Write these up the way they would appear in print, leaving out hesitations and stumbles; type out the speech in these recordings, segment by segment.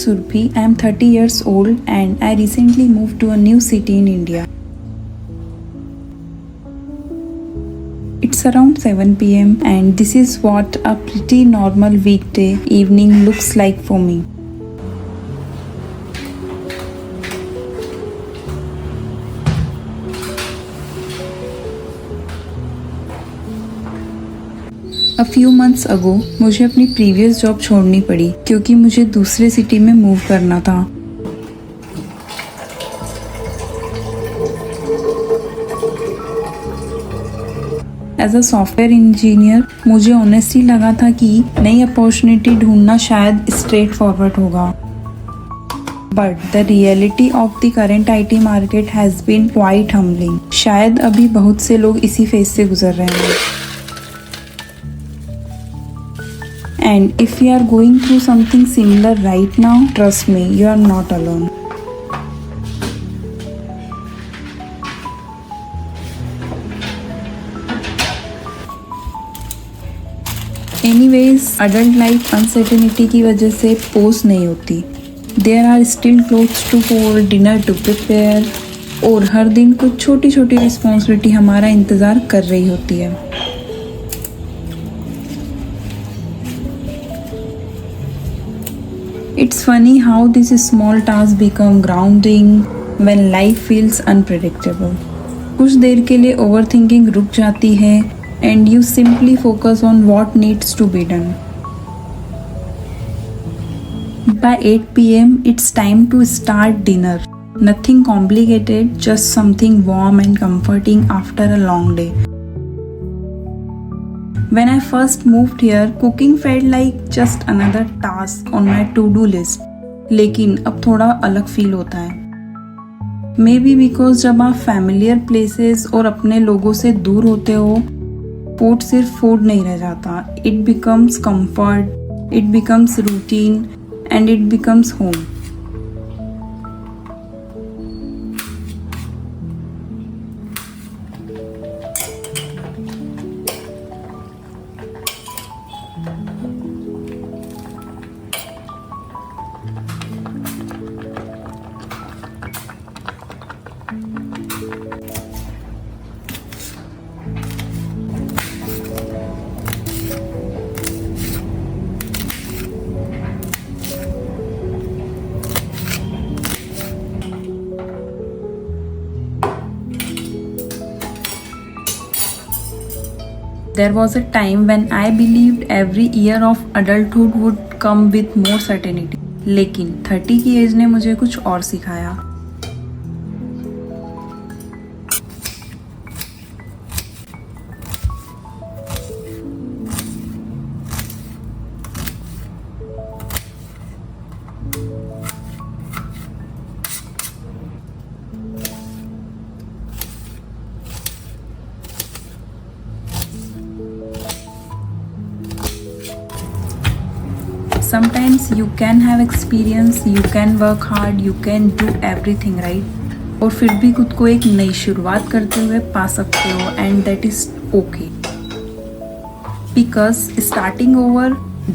Surbhi. I am 30 years old and I recently moved to a new city in India. It's around 7 pm and this is what a pretty normal weekday evening looks like for me. A few months ago मुझे अपनी previous job छोड़नी पड़ी क्योंकि मुझे दूसरे city में move करना था. एज अ सॉफ्टवेयर इंजीनियर मुझे ऑनेस्टली लगा था कि नई अपॉर्चुनिटी ढूंढना शायद स्ट्रेट फॉरवर्ड होगा. But the reality of the current IT market has been quite humbling. शायद अभी बहुत से लोग इसी फेज से गुजर रहे हैं. And if you are going through something similar right now, trust me, you are not alone. Anyways, adult life uncertainty की वजह से पोज नहीं होती. There are still clothes to fold, dinner to prepare, और हर दिन कुछ छोटी छोटी रिस्पॉन्सिबिलिटी हमारा इंतज़ार कर रही होती है. It's funny how these small tasks become grounding when life feels unpredictable. कुछ देर के लिए overthinking रुक जाती है and you simply focus on what needs to be done. By 8 pm, it's time to start dinner. Nothing complicated, just something warm and comforting after a long day. When I first moved here, cooking felt like just another task on my to-do list. लेकिन अब थोड़ा अलग feel होता है. Maybe because जब आप familiar places और अपने लोगों से दूर होते हो, फूड सिर्फ फूड नहीं रह जाता. It becomes comfort, it becomes routine, and it becomes home. There was a time when I believed every year of adulthood would come with more certainty. लेकिन 30 की एज ने मुझे कुछ और सिखाया. Sometimes you can have experience, you can work hard, you can do everything right, और फिर भी खुद को एक नई शुरुआत करते हुए पा सकते हो and that is okay. Because starting over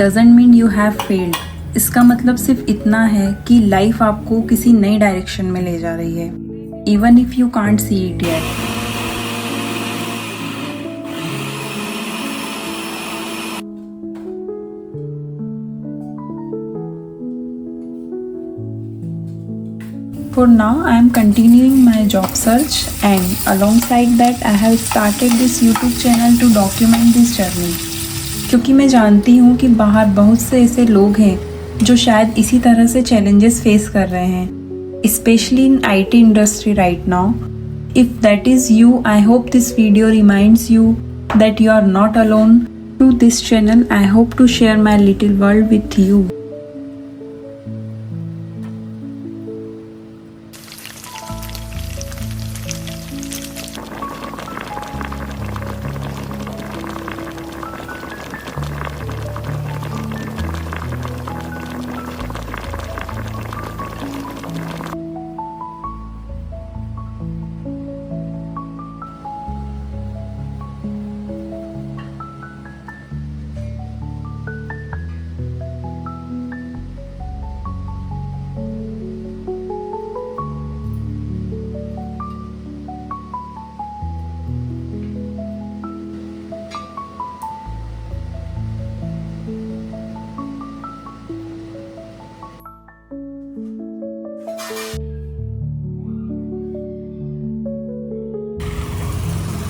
doesn't mean you have failed. इसका मतलब सिर्फ इतना है कि लाइफ आपको किसी नई डायरेक्शन में ले जा रही है, even if you can't see it yet. For now, I am continuing my job search and alongside that I have started this YouTube channel to document this journey. क्योंकि मैं जानती हूँ कि बाहर बहुत से ऐसे लोग हैं जो शायद इसी तरह से challenges face कर रहे हैं, especially in IT industry right now. If that is you, I hope this video reminds you that you are not alone. To this channel, I hope to share my little world with you.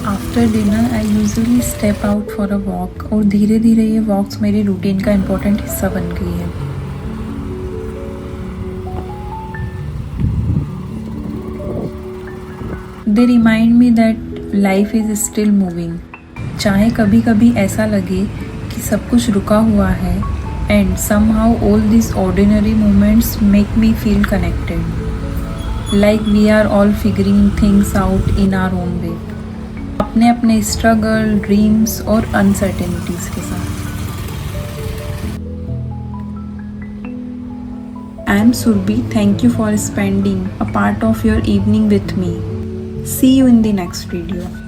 After dinner I usually step out for a walk और धीरे धीरे ये वॉक्स मेरी routine का important हिस्सा बन गई है। They remind me that life is still moving. चाहे कभी कभी ऐसा लगे कि सब कुछ रुका हुआ है, and somehow all these ordinary moments make me feel connected, like we are all figuring things out in our own way, अपने अपने स्ट्रगल, ड्रीम्स और अनसर्टेनिटीज के साथ। I am Surbi. Thank you for spending a part of your evening with me. See you in the next video.